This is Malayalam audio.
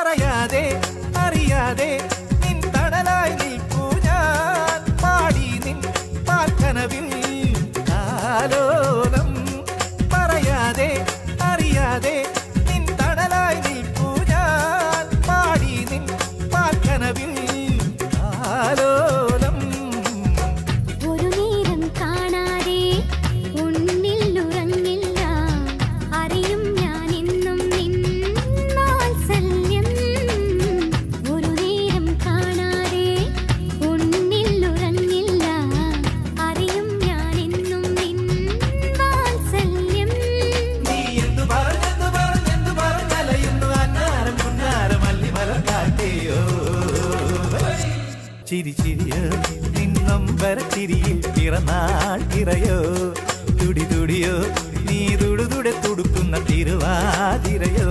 പറയാതെ അറിയാതെ നിൻ തണലായി നിൽപ്പൂ ഞാൻ പാടി നിൻ പാൽക്കനവിൽ ആലോലം പറയാതെ അറിയാതെ നിൻ തണലായി നിൽപ്പൂ ഞാൻ പാടി നിൻ പാൽക്കനവിൽ ആലോലം ഒരു നേരം കാണാതെ ഉന്നിൽ ഉറങ്ങില്ല അറിയും ഞാൻ എന്നും നിൻ വാത്സല്യം ഒരു നേരം കാണാതെ ഉന്നിൽ ഉറങ്ങില്ല അറിയും ഞാൻ എന്നും നിൻ വാത്സല്യം നീ എന്തു പറഞ്ഞലയുന്നു അന്നാരം പുന്നാരം അല്ലിമലർ കാട്ടേയോ ചിരി ചിരിയോ നിന്നൊമ്പര ചിരിയിൽ പിറന്നാൾ തിറയോ തുടി തുടിയോ നീ തുടുതുടെ തുടുക്കുന്ന തിരുവാതിരയോ